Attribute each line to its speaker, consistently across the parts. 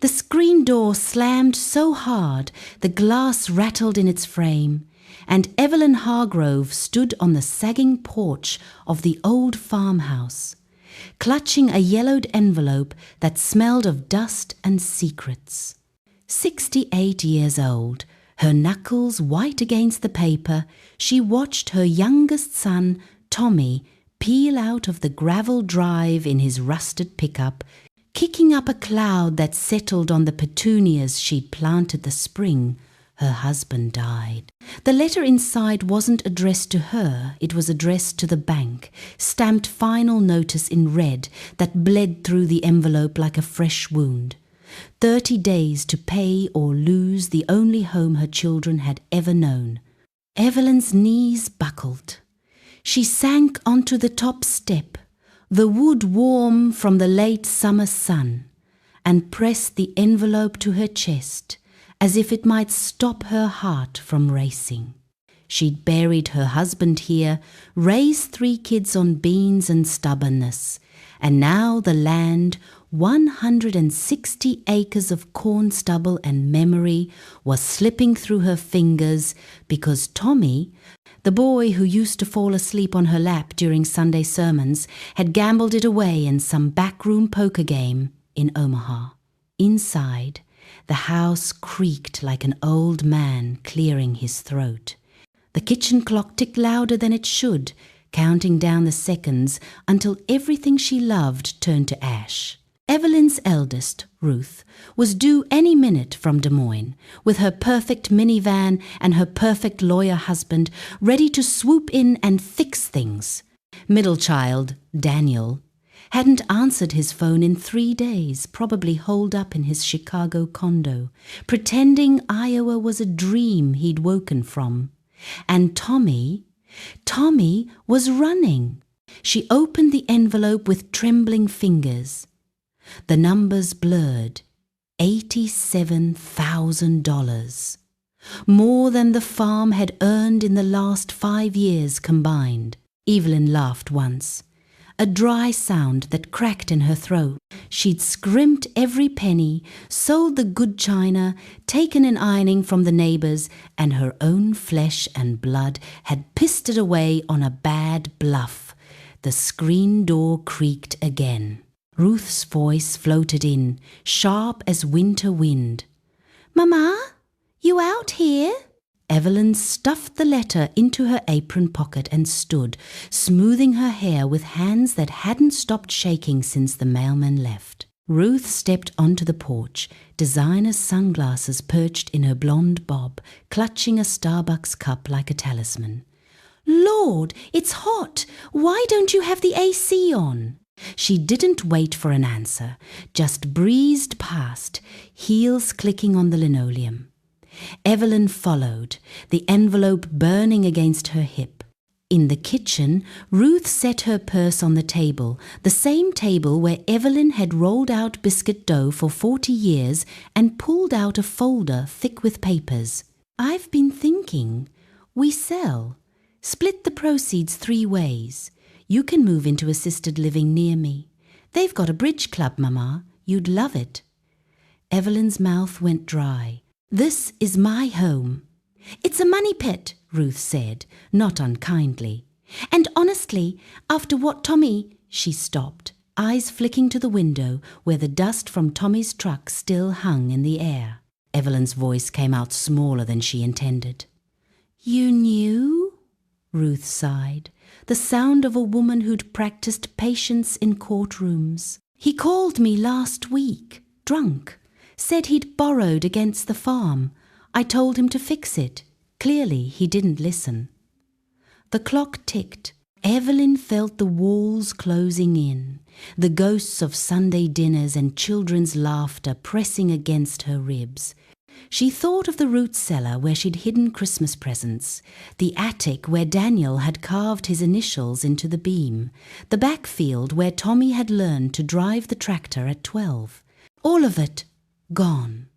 Speaker 1: The screen door slammed so hard the glass rattled in its frame, and Evelyn Hargrove stood on the sagging porch of the old farmhouse, clutching a yellowed envelope that smelled of dust and secrets. 68 years old, her knuckles white against the paper, she watched her youngest son, Tommy, peel out of the gravel drive in his rusted pickup, kicking up a cloud that settled on the petunias she'd planted the spring her husband died. The letter inside wasn't addressed to her, it was addressed to the bank, stamped final notice in red that bled through the envelope like a fresh wound. 30 days to pay or lose the only home her children had ever known. Evelyn's knees buckled. She sank onto the top step, the wood warm from the late summer sun, and pressed the envelope to her chest, as if it might stop her heart from racing. She'd buried her husband here, raised 3 kids on beans and stubbornness, and now the land, 160 acres of corn stubble and memory, was slipping through her fingers because Tommy, the boy who used to fall asleep on her lap during Sunday sermons, had gambled it away in some backroom poker game in Omaha. Inside, the house creaked like an old man clearing his throat. The kitchen clock ticked louder than it should, counting down the seconds until everything she loved turned to ash. Evelyn's eldest, Ruth, was due any minute from Des Moines, with her perfect minivan and her perfect lawyer husband ready to swoop in and fix things. Middle child, Daniel, hadn't answered his phone in 3 days, probably holed up in his Chicago condo, pretending Iowa was a dream he'd woken from. And Tommy was running. She opened the envelope with trembling fingers. The numbers blurred. $87,000. More than the farm had earned in the last 5 years combined. Evelyn laughed once. A dry sound that cracked in her throat. She'd scrimped every penny, sold the good china, taken an ironing from the neighbors, and her own flesh and blood had pissed it away on a bad bluff. The screen door creaked again. Ruth's voice floated in, sharp as winter wind. "Mama, you out here?" Evelyn stuffed the letter into her apron pocket and stood, smoothing her hair with hands that hadn't stopped shaking since the mailman left. Ruth stepped onto the porch, designer sunglasses perched in her blonde bob, clutching a Starbucks cup like a talisman. "Lord, it's hot! Why don't you have the AC on?" She didn't wait for an answer, just breezed past, heels clicking on the linoleum. Evelyn followed, the envelope burning against her hip. In the kitchen, Ruth set her purse on the table, the same table where Evelyn had rolled out biscuit dough for 40 years and pulled out a folder thick with papers. "I've been thinking. We sell. Split the proceeds 3 ways. You can move into assisted living near me. They've got a bridge club, Mama. You'd love it." Evelyn's mouth went dry. "This is my home." "It's a money pit," Ruth said, not unkindly. "And honestly, after what Tommy—" She stopped, eyes flicking to the window where the dust from Tommy's truck still hung in the air. Evelyn's voice came out smaller than she intended. "You knew?" Ruth sighed, the sound of a woman who'd practiced patience in courtrooms. "He called me last week, drunk. Said he'd borrowed against the farm. I told him to fix it. Clearly, he didn't listen." The clock ticked. Evelyn felt the walls closing in, the ghosts of Sunday dinners and children's laughter pressing against her ribs. She thought of the root cellar where she'd hidden Christmas presents, the attic where Daniel had carved his initials into the beam, the backfield where Tommy had learned to drive the tractor at 12. All of it gone.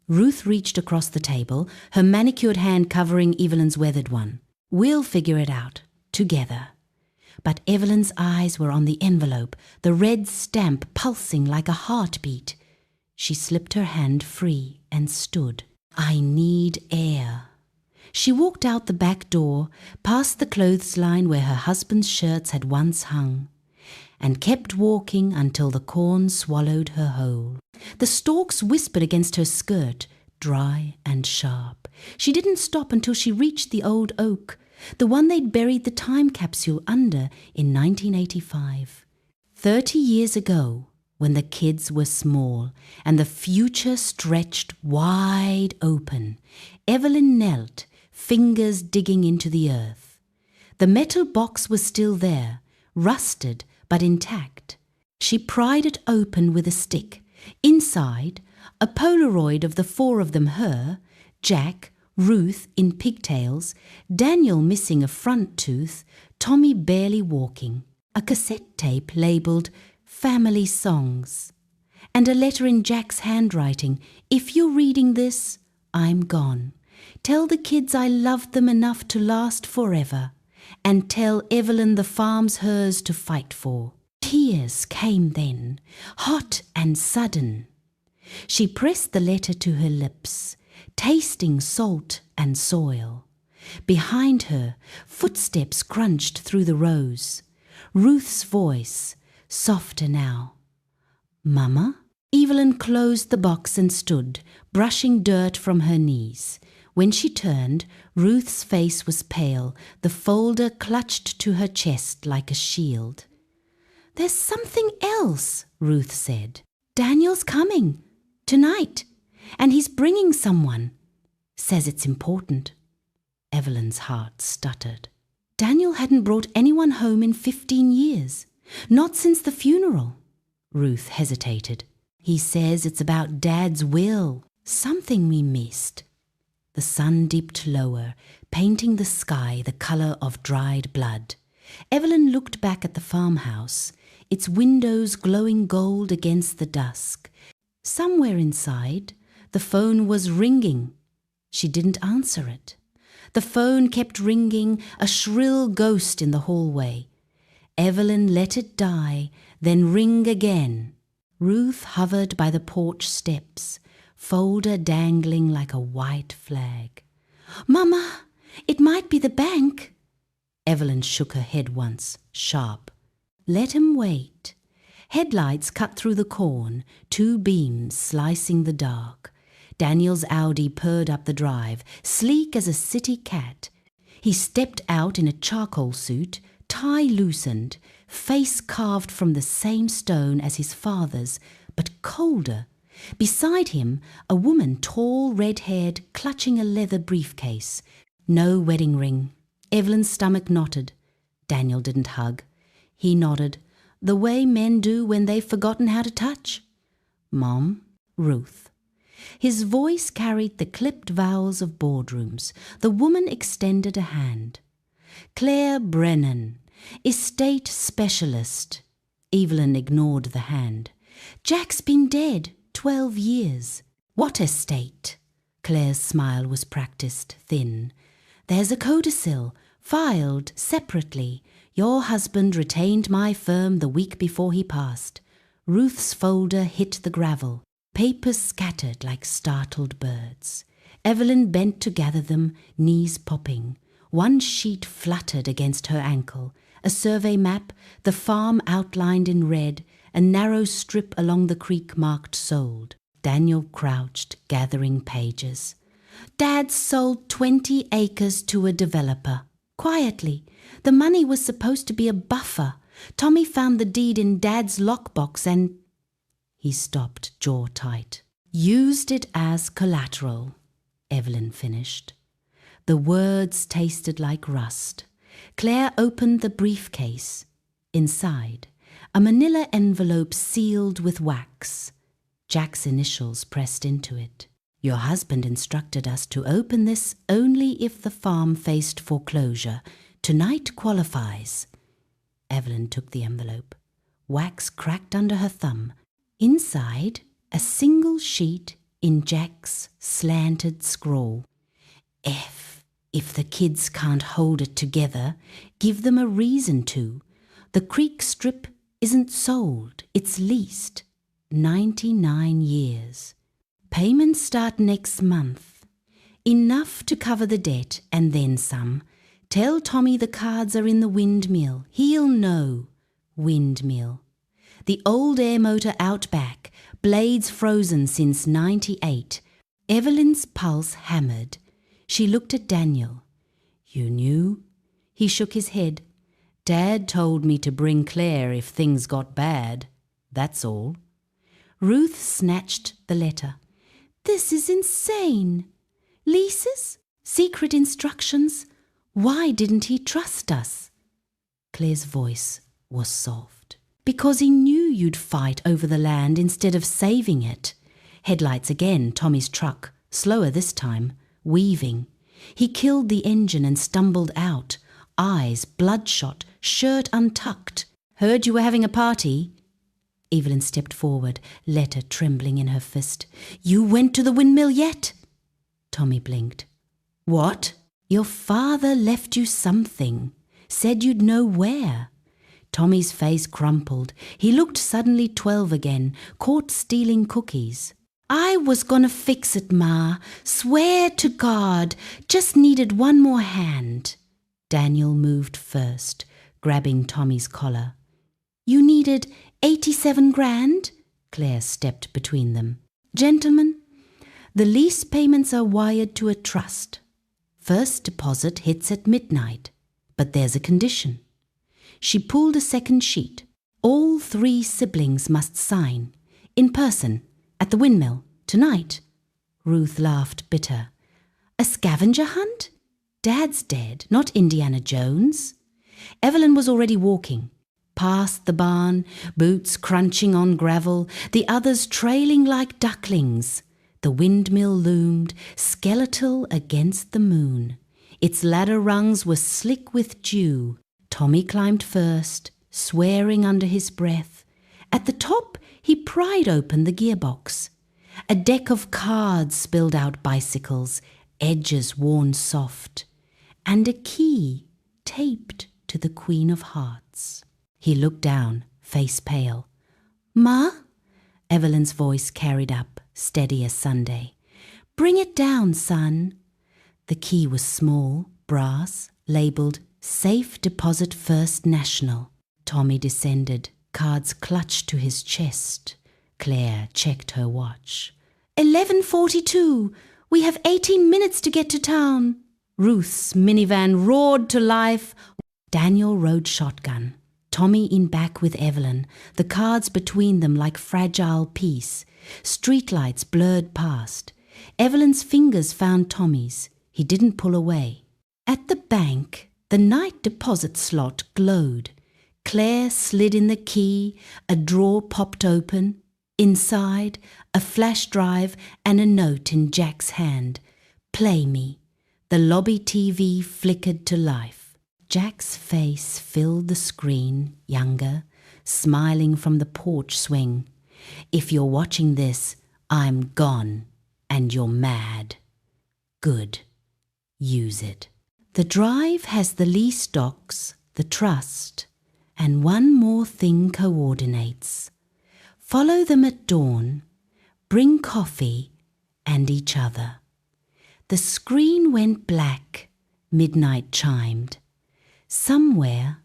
Speaker 1: Ruth reached across the table, her manicured hand covering Evelyn's weathered one. "We'll figure it out, together." But Evelyn's eyes were on the envelope, the red stamp pulsing like a heartbeat. She slipped her hand free and stood. I need air. She walked out the back door, past the clothesline where her husband's shirts had once hung, and kept walking until the corn swallowed her whole. The stalks whispered against her skirt, dry and sharp. She didn't stop until she reached the old oak, the one they'd buried the time capsule under in 1985. 30 years ago, when the kids were small and the future stretched wide open, Evelyn knelt, fingers digging into the earth. The metal box was still there, rusted but intact. She pried it open with a stick. Inside, a Polaroid of the four of them, her, Jack, Ruth in pigtails, Daniel missing a front tooth, Tommy barely walking, a cassette tape labelled Family Songs, and a letter in Jack's handwriting. If you're reading this, I'm gone. Tell the kids I loved them enough to last forever, and tell Evelyn the farm's hers to fight for. Tears came then, hot and sudden. She pressed the letter to her lips, tasting salt and soil. Behind her, footsteps crunched through the rows. Ruth's voice, softer now. Mama? Evelyn closed the box and stood, brushing dirt from her knees. When she turned, Ruth's face was pale, the folder clutched to her chest like a shield. There's something else, Ruth said. Daniel's coming, tonight, and he's bringing someone. Says it's important. Evelyn's heart stuttered. Daniel hadn't brought anyone home in 15 years, not since the funeral. Ruth hesitated. He says it's about Dad's will, something we missed. The sun dipped lower, painting the sky the colour of dried blood. Evelyn looked back at the farmhouse, its windows glowing gold against the dusk. Somewhere inside, the phone was ringing. She didn't answer it. The phone kept ringing, a shrill ghost in the hallway. Evelyn let it die, then ring again. Ruth hovered by the porch steps, folder dangling like a white flag. Mama, it might be the bank. Evelyn shook her head once, sharp. Let him wait. Headlights cut through the corn, two beams slicing the dark. Daniel's Audi purred up the drive, sleek as a city cat. He stepped out in a charcoal suit, tie loosened, face carved from the same stone as his father's, but colder. Beside him, a woman, tall, red-haired, clutching a leather briefcase. No wedding ring. Evelyn's stomach knotted. Daniel didn't hug. He nodded, the way men do when they've forgotten how to touch. Mom, Ruth. His voice carried the clipped vowels of boardrooms. The woman extended a hand. Claire Brennan, estate specialist. Evelyn ignored the hand. Jack's been dead 12 years. What estate? Claire's smile was practiced, thin. There's a codicil, filed separately. Your husband retained my firm the week before he passed. Ruth's folder hit the gravel. Papers scattered like startled birds. Evelyn bent to gather them, knees popping. One sheet fluttered against her ankle. A survey map, the farm outlined in red, a narrow strip along the creek marked sold. Daniel crouched, gathering pages. Dad sold 20 acres to a developer. Quietly. The money was supposed to be a buffer. Tommy found the deed in Dad's lockbox and... He stopped, jaw tight. Used it as collateral, Evelyn finished. The words tasted like rust. Claire opened the briefcase. Inside, a manila envelope sealed with wax. Jack's initials pressed into it. Your husband instructed us to open this only if the farm faced foreclosure. Tonight qualifies. Evelyn took the envelope. Wax cracked under her thumb. Inside, a single sheet in Jack's slanted scrawl. If the kids can't hold it together, give them a reason to. The creek strip isn't sold, it's leased. 99 years. Payments start next month. Enough to cover the debt and then some. Tell Tommy the cards are in the windmill. He'll know. Windmill. The old air motor out back, blades frozen since 98. Evelyn's pulse hammered. She looked at Daniel. You knew? He shook his head. Dad told me to bring Claire if things got bad. That's all. Ruth snatched the letter. This is insane. Leases? Secret instructions? Why didn't he trust us? Claire's voice was soft. Because he knew you'd fight over the land instead of saving it. Headlights again, Tommy's truck, slower this time, weaving. He killed the engine and stumbled out, eyes bloodshot, shirt untucked. Heard you were having a party? Evelyn stepped forward, letter trembling in her fist. You went to the windmill yet? Tommy blinked. What? Your father left you something. Said you'd know where. Tommy's face crumpled. He looked suddenly 12 again, caught stealing cookies. I was gonna fix it, Ma. Swear to God. Just needed one more hand. Daniel moved first, grabbing Tommy's collar. You needed 87 grand? Claire stepped between them. Gentlemen, the lease payments are wired to a trust. First deposit hits at midnight, but there's a condition. She pulled a second sheet. All 3 siblings must sign, in person, at the windmill, tonight. Ruth laughed bitter. A scavenger hunt? Dad's dead, not Indiana Jones. Evelyn was already walking. Past the barn, boots crunching on gravel, the others trailing like ducklings. The windmill loomed, skeletal against the moon. Its ladder rungs were slick with dew. Tommy climbed first, swearing under his breath. At the top, he pried open the gearbox. A deck of cards spilled out bicycles, edges worn soft, and a key taped to the Queen of Hearts. He looked down, face pale. Ma? Evelyn's voice carried up, steady as Sunday. Bring it down, son. The key was small, brass, labelled Safe Deposit First National. Tommy descended, cards clutched to his chest. Claire checked her watch. 11:42. We have 18 minutes to get to town. Ruth's minivan roared to life. Daniel rode shotgun. Tommy in back with Evelyn, the cards between them like fragile peace. Streetlights blurred past. Evelyn's fingers found Tommy's. He didn't pull away. At the bank, the night deposit slot glowed. Claire slid in the key, a drawer popped open. Inside, a flash drive and a note in Jack's hand. Play me. The lobby TV flickered to life. Jack's face filled the screen, younger, smiling from the porch swing. If you're watching this, I'm gone, and you're mad. Good. Use it. The drive has the lease docs, the trust, and one more thing coordinates. Follow them at dawn, bring coffee and each other. The screen went black, midnight chimed. Somewhere,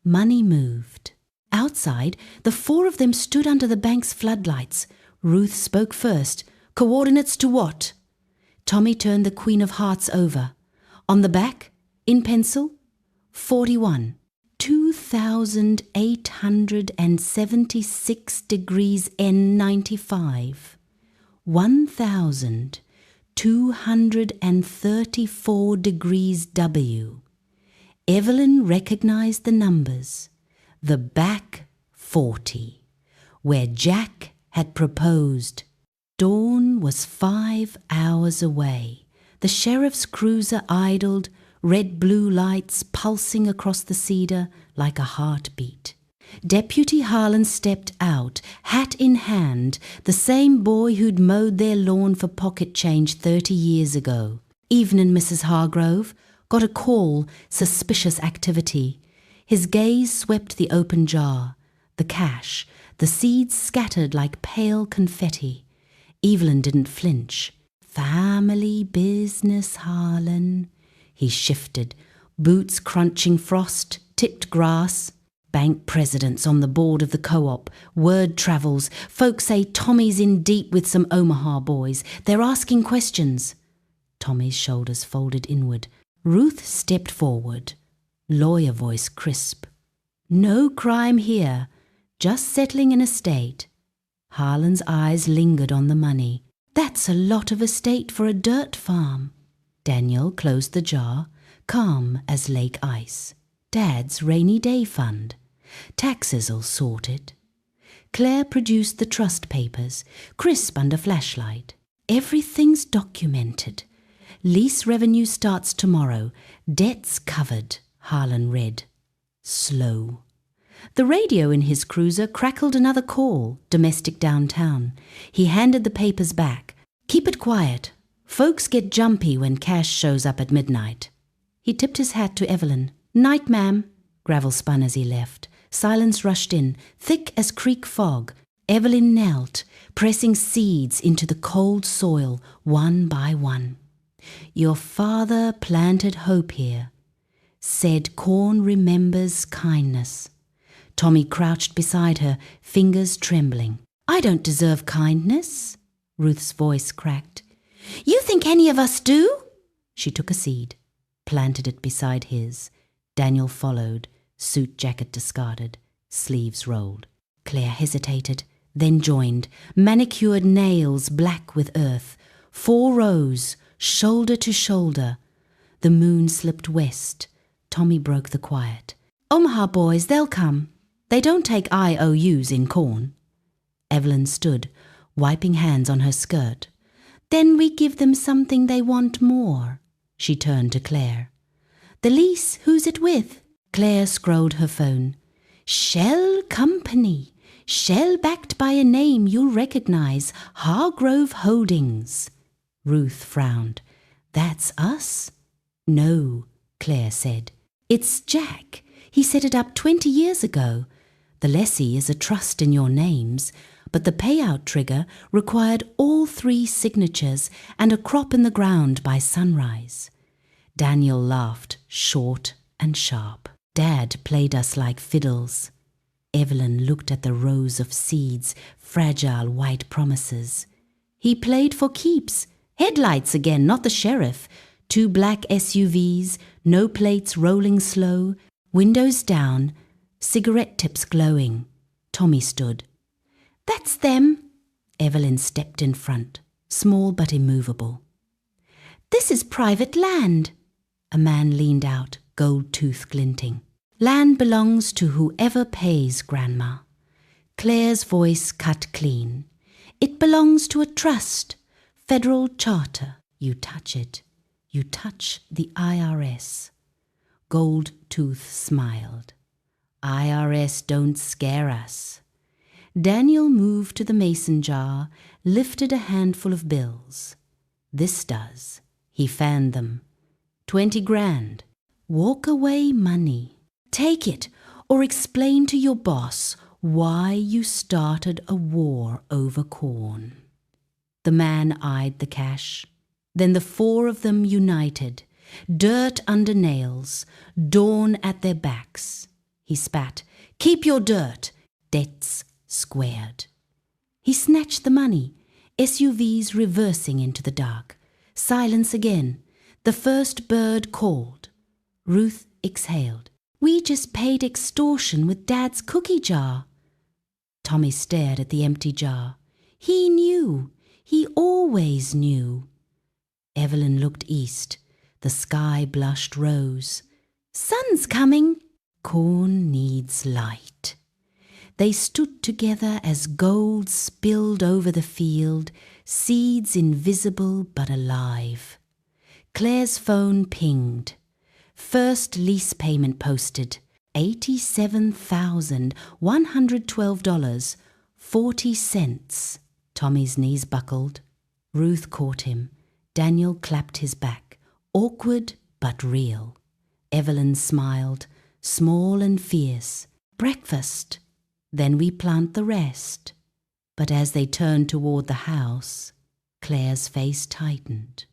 Speaker 1: money moved. Outside, the 4 of them stood under the bank's floodlights. Ruth spoke first. Coordinates to what? Tommy turned the Queen of Hearts over. On the back, in pencil, 41. 2,876 degrees N95. 1,234 degrees W. Evelyn recognized the numbers. The back 40, where Jack had proposed. Dawn was 5 hours away. The sheriff's cruiser idled, red-blue lights pulsing across the cedar like a heartbeat. Deputy Harlan stepped out, hat in hand, the same boy who'd mowed their lawn for pocket change 30 years ago. Evening, Mrs. Hargrove. Got a call, suspicious activity. His gaze swept the open jar, the cash, The seeds scattered like pale confetti. Evelyn didn't flinch. Family business, Harlan. He shifted, boots crunching frost, tipped grass. Bank presidents on the board of the co-op. Word travels. Folks say Tommy's in deep with some Omaha boys. They're asking questions. Tommy's shoulders folded inward. Ruth stepped forward. Lawyer voice crisp. No crime here. Just settling an estate. Harlan's eyes lingered on the money. That's a lot of estate for a dirt farm. Daniel closed the jar, calm as lake ice. Dad's rainy day fund. Taxes all sorted. Claire produced the trust papers, crisp under flashlight. Everything's documented. Lease revenue starts tomorrow. Debts covered, Harlan read. Slow. The radio in his cruiser crackled another call, domestic downtown. He handed the papers back. Keep it quiet. Folks get jumpy when cash shows up at midnight. He tipped his hat to Evelyn. Night, ma'am. Gravel spun as he left. Silence rushed in, thick as creek fog. Evelyn knelt, pressing seeds into the cold soil, one by one. Your father planted hope here. Said corn remembers kindness. Tommy crouched beside her, fingers trembling. I don't deserve kindness. Ruth's voice cracked. You think any of us do? She took a seed, planted it beside his. Daniel followed, suit jacket discarded, sleeves rolled. Claire hesitated, then joined, manicured nails black with earth. 4 rows, shoulder to shoulder. The moon slipped west. Tommy broke the quiet. Omaha boys, they'll come. They don't take IOUs in corn. Evelyn stood, wiping hands on her skirt. Then we give them something they want more. She turned to Claire. The lease, who's it with? Claire scrolled her phone. Shell Company. Shell backed by a name you'll recognize. Hargrove Holdings. Ruth frowned. That's us? No, Claire said. It's Jack. He set it up 20 years ago. The lessee is a trust in your names, but the payout trigger required all 3 signatures and a crop in the ground by sunrise. Daniel laughed, short and sharp. Dad played us like fiddles. Evelyn looked at the rows of seeds, fragile white promises. He played for keeps. Headlights again, not the sheriff. 2 black SUVs, no plates rolling slow, windows down, cigarette tips glowing. Tommy stood. That's them. Evelyn stepped in front, small but immovable. This is private land. A man leaned out, gold tooth glinting. Land belongs to whoever pays, Grandma. Claire's voice cut clean. It belongs to a trust, federal charter. You touch it. You touch the IRS. Gold Tooth smiled. IRS don't scare us. Daniel moved to the mason jar, lifted a handful of bills. This does. He fanned them. 20 grand. Walk away money. Take it, or explain to your boss why you started a war over corn. The man eyed the cash. Then the 4 of them united, dirt under nails, dawn at their backs. He spat. Keep your dirt. Debts squared. He snatched the money, SUVs reversing into the dark. Silence again. The first bird called. Ruth exhaled. We just paid extortion with Dad's cookie jar. Tommy stared at the empty jar. He knew. He always knew. Evelyn looked east. The sky blushed rose. Sun's coming. Corn needs light. They stood together as gold spilled over the field, seeds invisible but alive. Claire's phone pinged. First lease payment posted. $87,112, 40 cents. Tommy's knees buckled. Ruth caught him. Daniel clapped his back. Awkward but real. Evelyn smiled, small and fierce. Breakfast. Then we plant the rest." But as they turned toward the house, Claire's face tightened.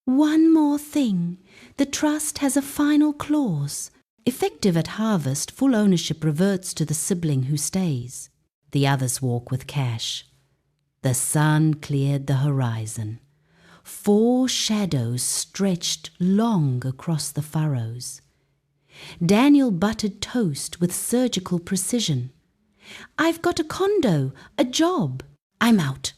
Speaker 1: "One more thing. The trust has a final clause. Effective at harvest, full ownership reverts to the sibling who stays. The others walk with cash." The sun cleared the horizon. 4 shadows stretched long across the furrows. Daniel buttered toast with surgical precision. "I've got a condo, a job. I'm out."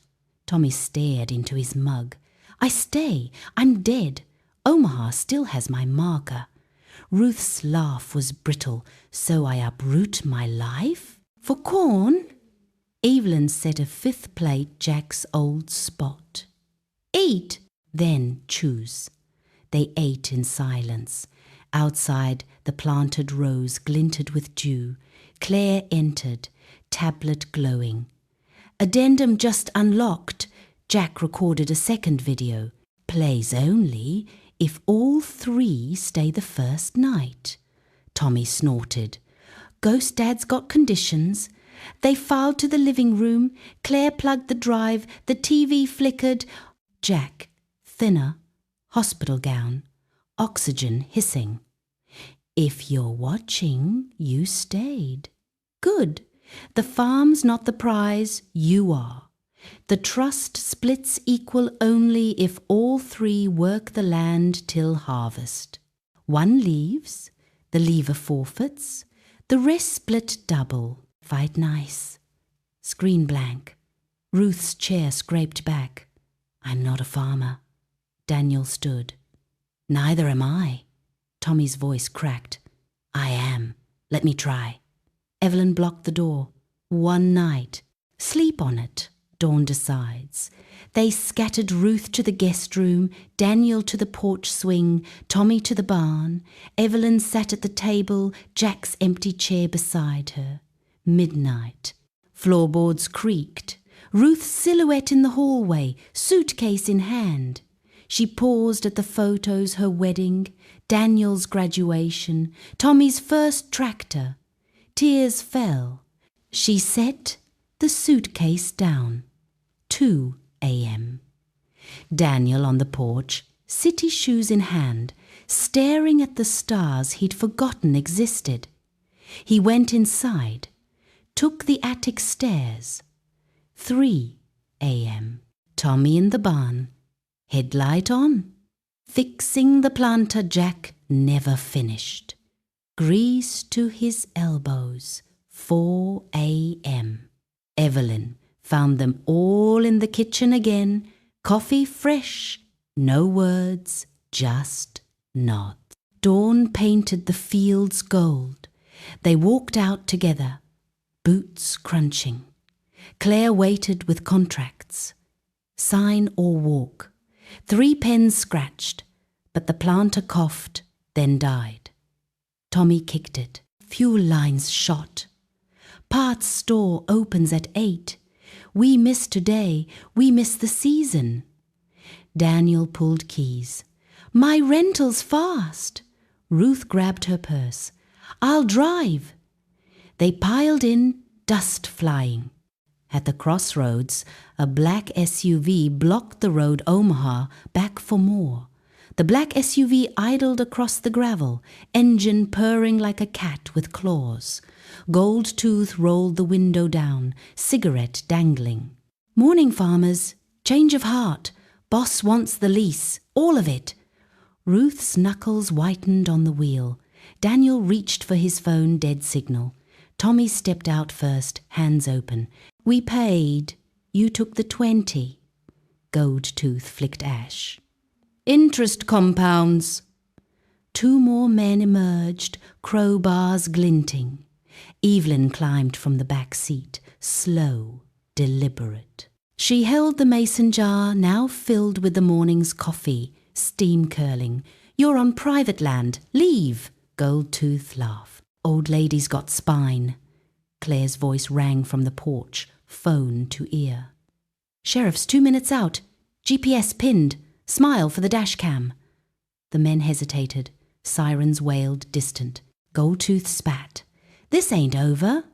Speaker 1: Tommy stared into his mug. "I stay. I'm dead. Omaha still has my marker." Ruth's laugh was brittle. "So I uproot my life? For corn?" Evelyn set a 5th plate Jack's old spot. "Eat, then choose." They ate in silence. Outside, the planted rose glinted with dew. Claire entered, tablet glowing. Addendum just unlocked. Jack recorded a second video. Plays only if all 3 stay the first night. Tommy snorted. "Ghost Dad's got conditions." They filed to the living room. Claire plugged the drive. The TV flickered. Jack, thinner, hospital gown, oxygen hissing. "If you're watching, you stayed." "Good. The farm's not the prize, you are. The trust splits equal only if all 3 work the land till harvest. 1 leaves, the leaver forfeits, the rest split double. Fight nice." Screen blank. Ruth's chair scraped back. "I'm not a farmer." Daniel stood. "Neither am I." Tommy's voice cracked. "I am. Let me try." Evelyn blocked the door. "One night. Sleep on it," Dawn decides. They scattered Ruth to the guest room, Daniel to the porch swing, Tommy to the barn. Evelyn sat at the table, Jack's empty chair beside her. Midnight. Floorboards creaked. Ruth's silhouette in the hallway, suitcase in hand. She paused at the photos, her wedding, Daniel's graduation, Tommy's first tractor. Tears fell. She set the suitcase down. 2 a.m. Daniel on the porch, city shoes in hand, staring at the stars he'd forgotten existed. He went inside, took the attic stairs. 3 a.m. Tommy in the barn, headlight on. Fixing the planter, Jack never finished. Grease to his elbows. 4 a.m. Evelyn found them all in the kitchen again. Coffee fresh, no words, just nods. Dawn painted the fields gold. They walked out together, boots crunching. Claire waited with contracts. Sign or walk. 3 pens scratched, but the planter coughed, then died. Tommy kicked it. Fuel lines shot. Parts store opens at 8. We miss today, we miss the season. Daniel pulled keys. My rental's fast. Ruth grabbed her purse. I'll drive. They piled in, dust flying. At the crossroads, a black SUV blocked the road Omaha back for more. The black SUV idled across the gravel, engine purring like a cat with claws. Gold Tooth rolled the window down, cigarette dangling. Morning, farmers. Change of heart. Boss wants the lease. All of it. Ruth's knuckles whitened on the wheel. Daniel reached for his phone dead signal. Tommy stepped out first, hands open. We paid. You took the 20. Gold Tooth flicked ash. Interest compounds. 2 more men emerged, crowbars glinting. Evelyn climbed from the back seat, slow, deliberate. She held the mason jar, now filled with the morning's coffee, steam curling. You're on private land. Leave. Gold Tooth laughed. Old lady's got spine. Claire's voice rang from the porch, phone to ear. Sheriff's 2 minutes out. GPS pinned. Smile for the dash cam. The men hesitated. Sirens wailed distant. Gold Tooth spat. This ain't over.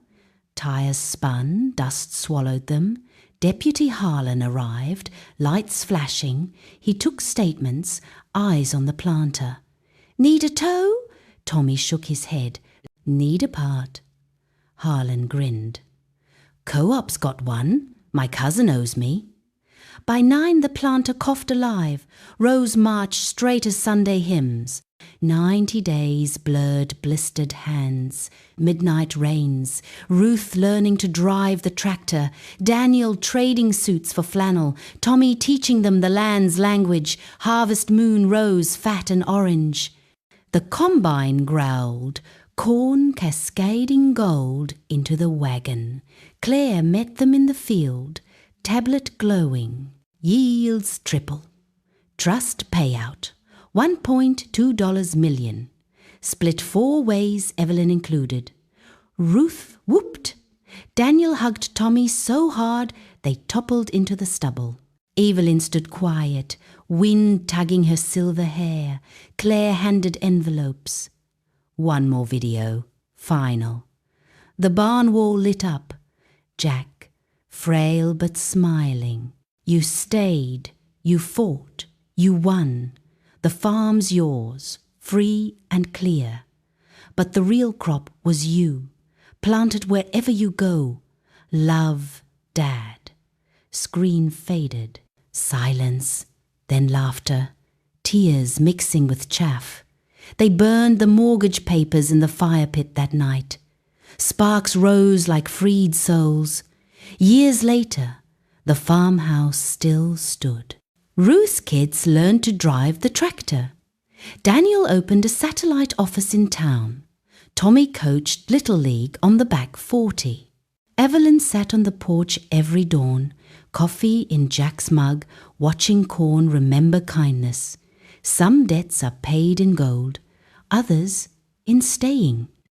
Speaker 1: Tires spun, dust swallowed them. Deputy Harlan arrived, lights flashing. He took statements, eyes on the planter. "Need a tow?" Tommy shook his head. "Need a part." Harlan grinned. "Co-op's got one. My cousin owes me." By 9 the planter coughed alive. Rose marched straight as Sunday hymns. 90 days, blurred, blistered hands, midnight rains, Ruth learning to drive the tractor, Daniel trading suits for flannel, Tommy teaching them the land's language, harvest moon rose fat and orange. The combine growled, corn cascading gold into the wagon. Claire met them in the field, tablet glowing, yields triple. Trust payout. $1.2 million. Split 4 ways, Evelyn included. Ruth whooped. Daniel hugged Tommy so hard they toppled into the stubble. Evelyn stood quiet, wind tugging her silver hair. Claire handed envelopes. One more video. Final. The barn wall lit up. Jack, frail but smiling. You stayed. You fought. You won. The farm's yours, free and clear. But the real crop was you, planted wherever you go. Love, Dad. Screen faded. Silence, then laughter. Tears mixing with chaff. They burned the mortgage papers in the fire pit that night. Sparks rose like freed souls. Years later, the farmhouse still stood. Ruth's kids learned to drive the tractor. Daniel opened a satellite office in town. Tommy coached Little League on the back 40. Evelyn sat on the porch every dawn, coffee in Jack's mug, watching corn remember kindness. Some debts are paid in gold, others in staying.